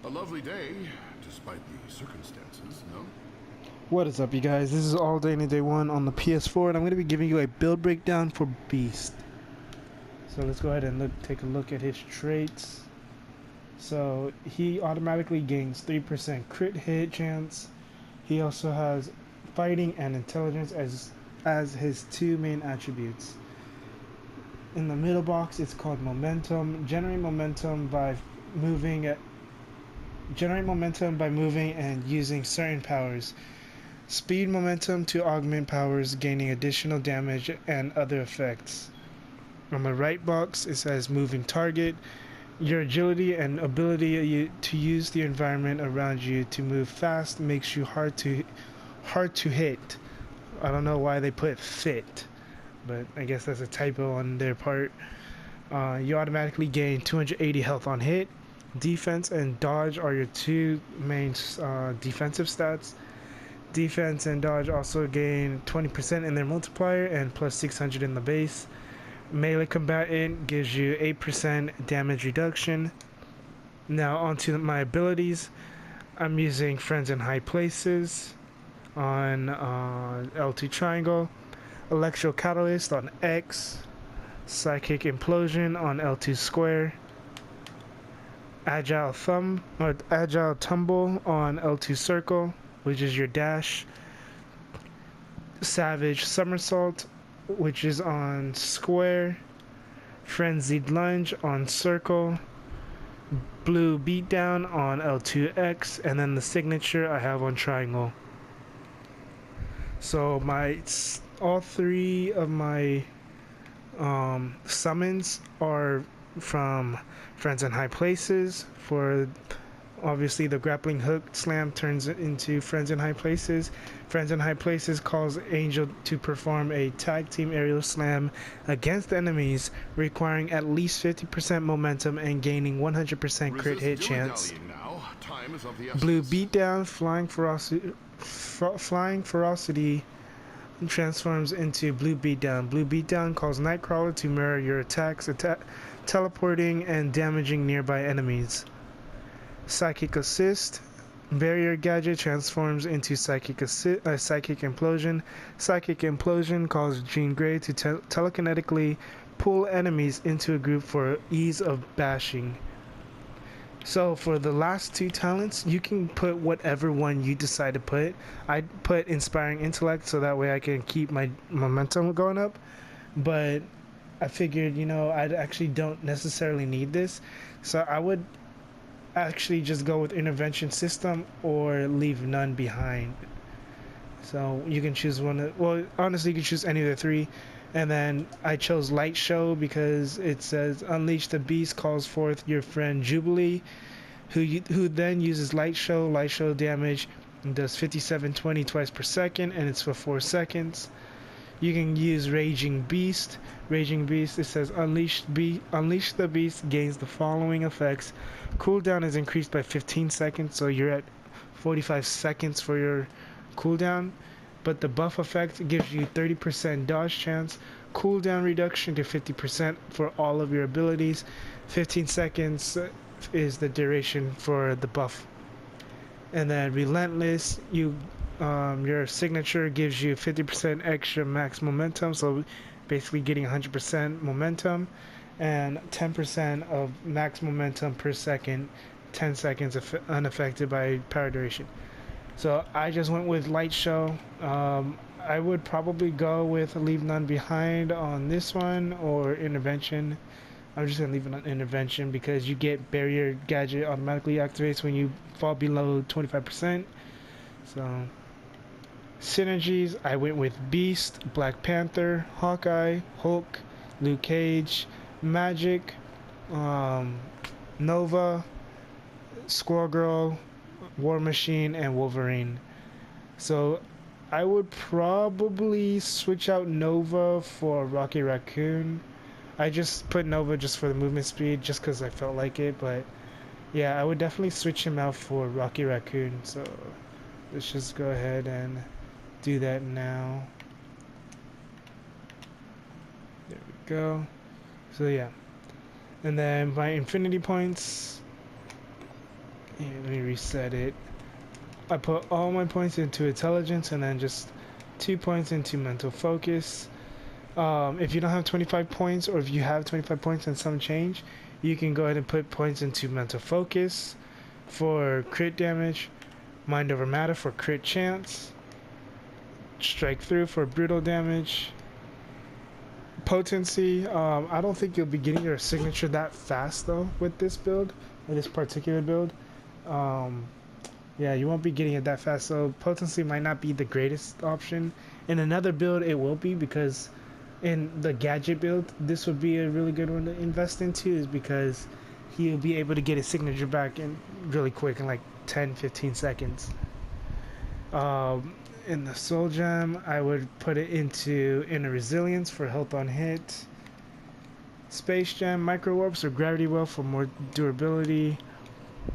A lovely day, despite the circumstances, no? What is up, you guys? This is All Day Any Day 1 on the PS4, and I'm going to be giving you a build breakdown for Beast. So let's go ahead and take a look at his traits. So he automatically gains 3% crit hit chance. He also has fighting and intelligence as his two main attributes. In the middle box, it's called momentum. Generate momentum by moving and using certain powers. Speed momentum to augment powers, gaining additional damage and other effects. On the right box, it says moving target. Your agility and ability to use the environment around you to move fast makes you hard to hit. I don't know why they put fit, but I guess that's a typo on their part. You automatically gain 280 health on hit. Defense and dodge are your two main defensive stats. Defense and dodge also gain 20% in their multiplier and plus 600 in the base. Melee combatant gives you 8% damage reduction. Now onto my abilities. I'm using Friends in High Places on L2 triangle, Electro Catalyst on X, Psychic Implosion on L2 square, Agile Tumble on L2 circle, which is your dash, Savage Somersault, which is on square, Frenzied Lunge on circle, Blue Beatdown on L2X, and then the signature I have on triangle. So all three of my summons are from Friends in High Places. For obviously the grappling hook slam turns into Friends in High Places. Friends in High Places calls Angel to perform a tag team aerial slam against enemies, requiring at least 50% momentum and gaining 100% crit hit chance. Blue Beatdown, Flying Ferocity transforms into Blue Beatdown. Blue Beatdown calls Nightcrawler to mirror your attacks, teleporting and damaging nearby enemies. Psychic Assist, Barrier Gadget transforms into Psychic Implosion. Psychic Implosion calls Jean Grey to telekinetically pull enemies into a group for ease of bashing. So for the last two talents, you can put whatever one you decide to put. I put Inspiring Intellect so that way I can keep my momentum going up. But I figured, I actually don't necessarily need this. So I would actually just go with Intervention System or leave none behind. So you can choose one. Well, honestly, you can choose any of the three. And then I chose Light Show because it says Unleash the Beast calls forth your friend Jubilee, who then uses Light Show damage, and does 5720 twice per second, and it's for 4 seconds. You can use Raging Beast. Raging Beast, it says Unleash the Beast gains the following effects. Cooldown is increased by 15 seconds, so you're at 45 seconds for your cooldown. But the buff effect gives you 30% dodge chance, cooldown reduction to 50% for all of your abilities. 15 seconds is the duration for the buff. And then Relentless, your signature gives you 50% extra max momentum, so basically getting 100% momentum, and 10% of max momentum per second, 10 seconds unaffected by power duration. So I just went with Light Show. I would probably go with Leave None Behind on this one, or Intervention. I'm just going to leave it on Intervention because you get Barrier Gadget automatically activates when you fall below 25%. So synergies, I went with Beast, Black Panther, Hawkeye, Hulk, Luke Cage, Magic, Nova, Squirrel Girl, War Machine, and Wolverine. So I would probably switch out Nova for Rocky Raccoon. I just put Nova just for the movement speed, just because I felt like it. But yeah, I would definitely switch him out for Rocky Raccoon. So let's just go ahead and do that now. There we go. So yeah, and then my infinity points. Let me reset it. I put all my points into intelligence and then just 2 points into mental focus. If you don't have 25 points, or if you have 25 points and some change, you can go ahead and put points into mental focus for crit damage, mind over matter for crit chance, strike through for brutal damage, potency. I don't think you'll be getting your signature that fast though with this build, with this particular build. Yeah, you won't be getting it that fast, so potency might not be the greatest option. In another build it will be, because in the gadget build this would be a really good one to invest into, is because he'll be able to get his signature back in really quick, in like 10-15 seconds. In the soul gem I would put it into inner resilience for health on hit, space gem micro warps or gravity well for more durability,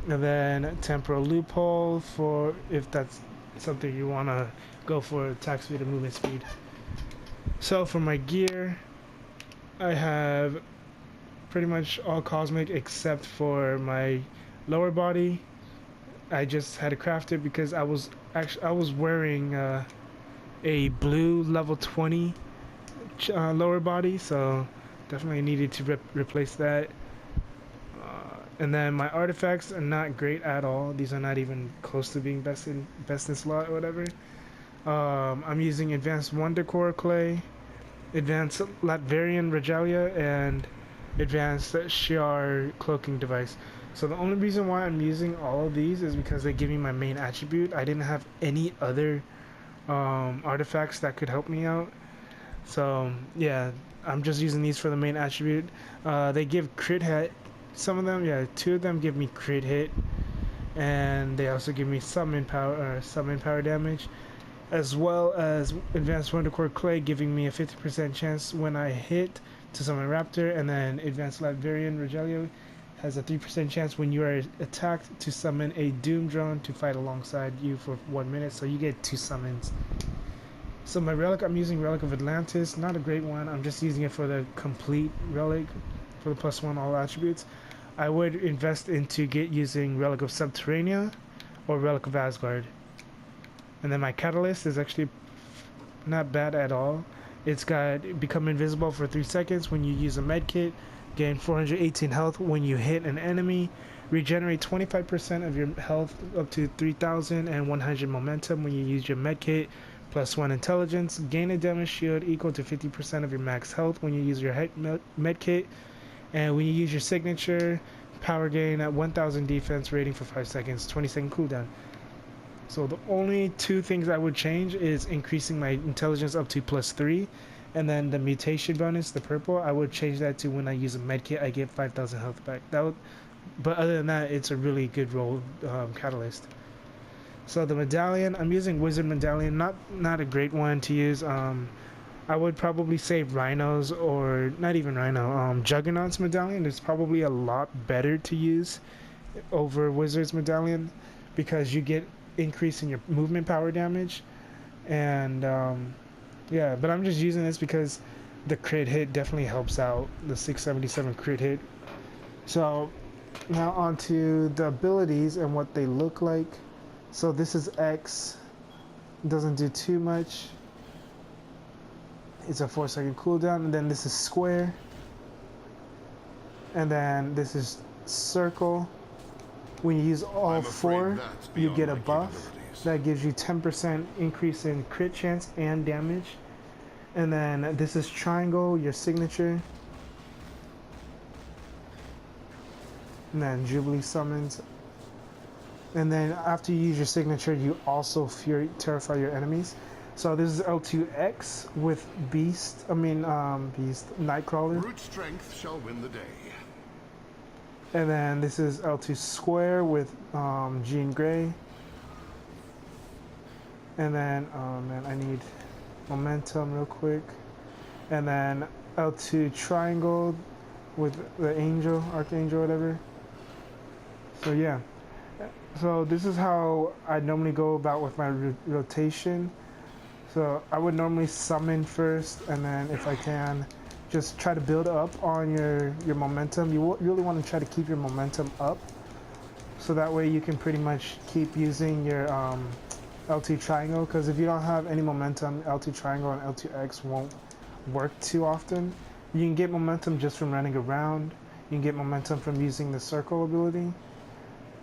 and then temporal loophole for if that's something you want to go for, attack speed and movement speed. So for my gear, I have pretty much all cosmic except for my lower body. I just had to craft it because I was wearing a blue level 20 lower body, so definitely needed to replace that. And then my artifacts are not great at all. These are not even close to being best in slot or whatever. I'm using advanced wonder core clay, advanced Latverian regalia, and advanced Shiar cloaking device. So the only reason why I'm using all of these is because they give me my main attribute. I didn't have any other artifacts that could help me out. So yeah, I'm just using these for the main attribute. They give crit hit. Some of them, yeah, 2 of them give me crit hit, and they also give me summon power damage, as well as advanced wonder core clay giving me a 50% chance when I hit to summon raptor, and then advanced Latverian regalia has a 3% chance when you are attacked to summon a doom drone to fight alongside you for 1 minute, so you get 2 summons. So my relic, I'm using Relic of Atlantis, not a great one. I'm just using it for the complete relic, for the +1 all attributes. I would invest into using Relic of Subterranea or Relic of Asgard. And then my catalyst is actually not bad at all. It's got become invisible for 3 seconds when you use a medkit, gain 418 health when you hit an enemy, regenerate 25% of your health up to 3,100 momentum when you use your medkit, +1 intelligence, gain a damage shield equal to 50% of your max health when you use your medkit, and when you use your signature, power gain at 1000 defense rating for 5 seconds, 20-second cooldown. So the only 2 things I would change is increasing my intelligence up to +3, and then the mutation bonus, the purple, I would change that to when I use a medkit I get 5000 health back. But other than that, it's a really good roll catalyst. So the medallion, I'm using wizard medallion, not a great one to use. I would probably say Rhinos, or not even Rhino, Juggernaut's medallion is probably a lot better to use over Wizard's medallion, because you get increase in your movement power damage, and yeah, but I'm just using this because the crit hit definitely helps out, the 677 crit hit. So now onto the abilities and what they look like. So this is X, doesn't do too much. It's a 4-second cooldown, and then this is square, and then this is circle. When you use all 4, you get a buff that gives you 10% increase in crit chance and damage. And then this is triangle, your signature, and then Jubilee summons. And then after you use your signature, you also terrify your enemies. So this is L2X with Beast Nightcrawler. Brute strength shall win the day. And then this is L2 Square with Jean Grey. And then, I need momentum real quick. And then L2 Triangle with the Angel, Archangel, whatever. So yeah. So this is how I normally go about with my rotation. So I would normally summon first, and then if I can, just try to build up on your momentum. You really want to try to keep your momentum up. so that way you can pretty much keep using your LT triangle, because if you don't have any momentum, LT triangle and L2X won't work too often. You can get momentum just from running around. You can get momentum from using the circle ability,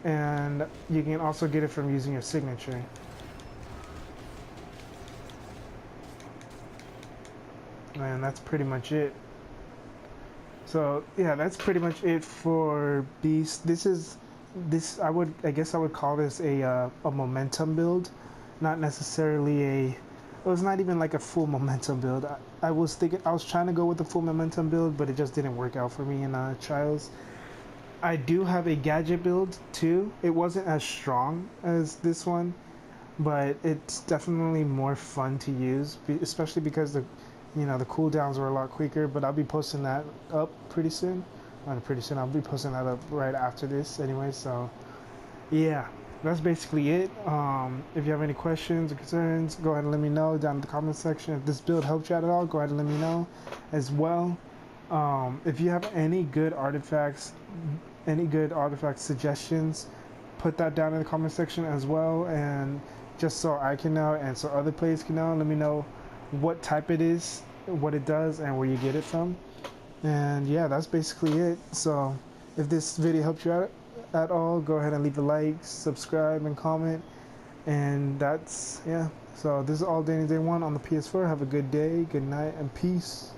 and you can also get it from using your signature. And that's pretty much it. So yeah, that's pretty much it for Beast. I guess I would call this a momentum build, not necessarily a. It was not even like a full momentum build. I was trying to go with the full momentum build, but it just didn't work out for me in Trials. I do have a gadget build too. It wasn't as strong as this one, but it's definitely more fun to use, especially because the cooldowns were a lot quicker. But I'll be posting that up pretty soon. Not pretty soon. I'll be posting that up right after this anyway. So yeah, that's basically it. If you have any questions or concerns, go ahead and let me know down in the comment section. If this build helped you out at all, go ahead and let me know as well. If you have any good artifacts suggestions, put that down in the comment section as well, and just so I can know and so other players can know, let me know what type it is, what it does, and where you get it from. And yeah, that's basically it. So if this video helped you out at all, go ahead and leave a like, subscribe, and comment. And that's, yeah, so this is all Danny Day 1 on the PS4. Have a good day, good night, and peace.